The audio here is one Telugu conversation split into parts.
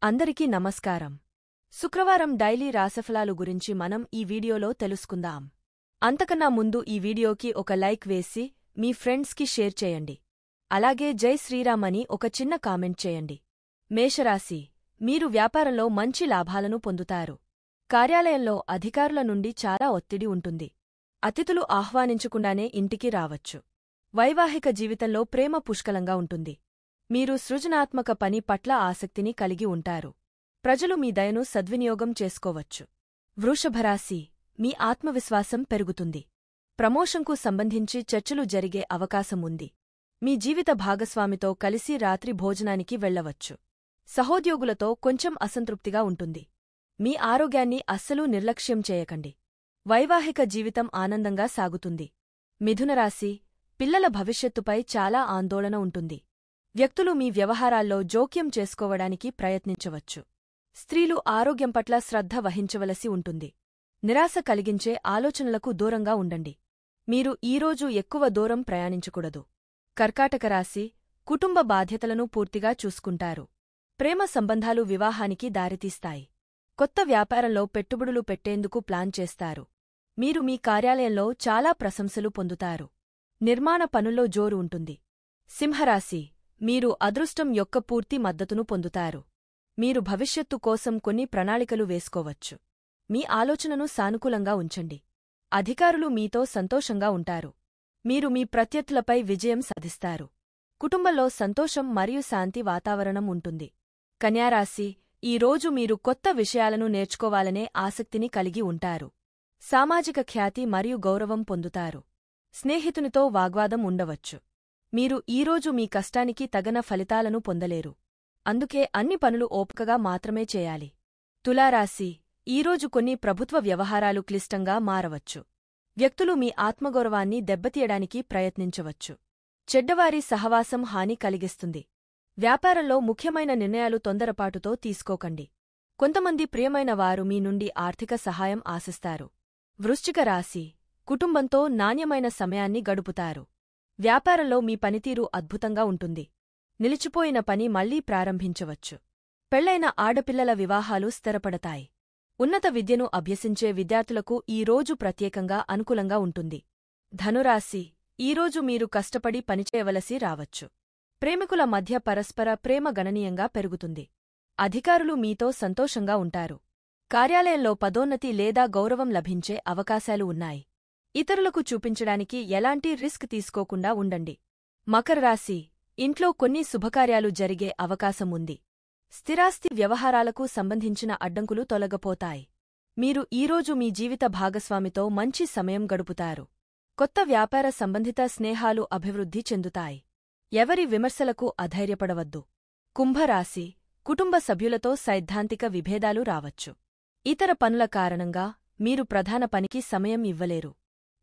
అందరికీ నమస్కారం. శుక్రవారం డైలీ రాశిఫలాలు గురించి మనం ఈ వీడియోలో తెలుసుకుందాం. అంతకన్నా ముందు ఈ వీడియోకి ఒక లైక్ వేసి మీ ఫ్రెండ్స్కి షేర్ చేయండి. అలాగే జై శ్రీరామ్ అని ఒక చిన్న కామెంట్ చేయండి. మేషరాశి, మీరు వ్యాపారంలో మంచి లాభాలను పొందుతారు. కార్యాలయంలో అధికారుల నుండి చాలా ఒత్తిడి ఉంటుంది. అతిథులు ఆహ్వానించకుండానే ఇంటికి రావచ్చు. వైవాహిక జీవితంలో ప్రేమ పుష్కలంగా ఉంటుంది. మీరు సృజనాత్మక పని పట్ల ఆసక్తిని కలిగి ఉంటారు. ప్రజలు మీ దయను సద్వినియోగం చేసుకోవచ్చు. వృషభరాశి, మీ ఆత్మవిశ్వాసం పెరుగుతుంది. ప్రమోషన్కు సంబంధించి చర్చలు జరిగే అవకాశం ఉంది. మీ జీవిత భాగస్వామితో కలిసి రాత్రి భోజనానికి వెళ్లవచ్చు. సహోద్యోగులతో కొంచెం అసంతృప్తిగా ఉంటుంది. మీ ఆరోగ్యాన్ని అస్సలూ నిర్లక్ష్యం చేయకండి. వైవాహిక జీవితం ఆనందంగా సాగుతుంది. మిథునరాశి, పిల్లల భవిష్యత్తుపై చాలా ఆందోళన ఉంటుంది. వ్యక్తులు మీ వ్యవహారాల్లో జోక్యం చేసుకోవడానికి ప్రయత్నించవచ్చు. స్త్రీలు ఆరోగ్యం పట్ల శ్రద్ధ వహించవలసి ఉంటుంది. నిరాశ కలిగించే ఆలోచనలకు దూరంగా ఉండండి. మీరు ఈరోజు ఎక్కువ దూరం ప్రయాణించకూడదు. కర్కాటక రాశి, కుటుంబ బాధ్యతలను పూర్తిగా చూసుకుంటారు. ప్రేమ సంబంధాలు వివాహానికి దారితీస్తాయి. కొత్త వ్యాపారంలో పెట్టుబడులు పెట్టేందుకు ప్లాన్ చేస్తారు. మీరు మీ కార్యాలయంలో చాలా ప్రశంసలు పొందుతారు. నిర్మాణ పనుల్లో జోరు ఉంటుంది. సింహరాశి, మీరు అదృష్టం యొక్క పూర్తి మద్దతును పొందుతారు. మీరు భవిష్యత్తు కోసం కొన్ని ప్రణాళికలు వేసుకోవచ్చు. మీ ఆలోచనను సానుకూలంగా ఉంచండి. అధికారులు మీతో సంతోషంగా ఉంటారు. మీరు మీ ప్రత్యర్థులపై విజయం సాధిస్తారు. కుటుంబంలో సంతోషం మరియు శాంతి వాతావరణం ఉంటుంది. కన్యారాశి, ఈ రోజు మీరు కొత్త విషయాలను నేర్చుకోవాలనే ఆసక్తిని కలిగి ఉంటారు. సామాజిక ఖ్యాతి మరియు గౌరవం పొందుతారు. స్నేహితునితో వాగ్వాదం ఉండవచ్చు. మీరు ఈరోజు మీ కష్టానికి తగన ఫలితాలను పొందలేరు. అందుకే అన్ని పనులు ఓపికగా మాత్రమే చేయాలి. తులారాశి, ఈరోజు కొన్ని ప్రభుత్వ వ్యవహారాలు క్లిష్టంగా మారవచ్చు. వ్యక్తులు మీ ఆత్మగౌరవాన్ని దెబ్బతీయడానికి ప్రయత్నించవచ్చు. చెడ్డవారి సహవాసం హాని కలిగిస్తుంది. వ్యాపారంలో ముఖ్యమైన నిర్ణయాలు తొందరపాటుతో తీసుకోకండి. కొంతమంది ప్రియమైన వారు మీ నుండి ఆర్థిక సహాయం ఆశిస్తారు. వృశ్చిక రాశి, కుటుంబంతో నాణ్యమైన సమయాన్ని గడుపుతారు. వ్యాపారంలో మీ పనితీరు అద్భుతంగా ఉంటుంది. నిలిచిపోయిన పని మళ్లీ ప్రారంభించవచ్చు. పెళ్లైన ఆడపిల్లల వివాహాలు స్థిరపడతాయి. ఉన్నత విద్యను అభ్యసించే విద్యార్థులకు ఈ రోజు ప్రత్యేకంగా అనుకూలంగా ఉంటుంది. ధనురాశి, ఈరోజు మీరు కష్టపడి పనిచేయవలసి రావచ్చు. ప్రేమికుల మధ్య పరస్పర ప్రేమ గణనీయంగా పెరుగుతుంది. అధికారులు మీతో సంతోషంగా ఉంటారు. కార్యాలయంలో పదోన్నతి లేదా గౌరవం లభించే అవకాశాలు ఉన్నాయి. ఇతరులకు చూపించడానికి ఎలాంటి రిస్క్ తీసుకోకుండా ఉండండి. మకర రాశి, ఇంట్లో కొన్ని శుభకార్యాలు జరిగే అవకాశం ఉంది. స్థిరాస్తి వ్యవహారాలకు సంబంధించిన అడ్డంకులు తొలగపోతాయి. మీరు ఈరోజు మీ జీవిత భాగస్వామితో మంచి సమయం గడుపుతారు. కొత్త వ్యాపార సంబంధిత స్నేహాలు అభివృద్ధి చెందుతాయి. ఎవరి విమర్శలకు అధైర్యపడవద్దు. కుంభరాశి, కుటుంబ సభ్యులతో సైద్ధాంతిక విభేదాలు రావచ్చు. ఇతర పనుల కారణంగా మీరు ప్రధాన పనికి సమయం ఇవ్వలేరు.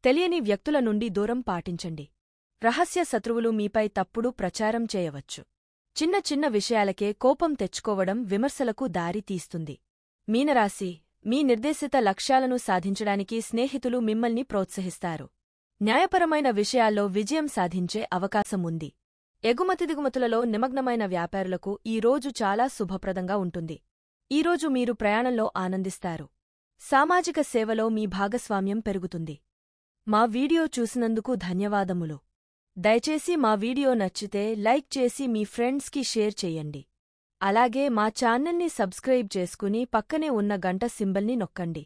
తెలియని వ్యక్తుల నుండి దూరం పాటించండి. రహస్య శత్రువులు మీపై తప్పుడు ప్రచారం చేయవచ్చు. చిన్న చిన్న విషయాలకే కోపం తెచ్చుకోవడం విమర్శలకు దారి తీస్తుంది. మీనరాశి, మీ నిర్దేశిత లక్ష్యాలను సాధించడానికి స్నేహితులు మిమ్మల్ని ప్రోత్సహిస్తారు. న్యాయపరమైన విషయాల్లో విజయం సాధించే అవకాశం ఉంది. ఎగుమతిదిగుమతులలో నిమగ్నమైన వ్యాపారులకు ఈ రోజు చాలా శుభప్రదంగా ఉంటుంది. ఈరోజు మీరు ప్రయాణంలో ఆనందిస్తారు. సామాజిక సేవలో మీ భాగస్వామ్యం పెరుగుతుంది. మా వీడియో చూసినందుకు ధన్యవాదములు. దయచేసి మా వీడియో నచ్చితే లైక్ చేసి మీ ఫ్రెండ్స్కి షేర్ చెయ్యండి. అలాగే మా ఛానల్ని సబ్స్క్రైబ్ చేసుకుని పక్కనే ఉన్న గంట సింబల్ని నొక్కండి.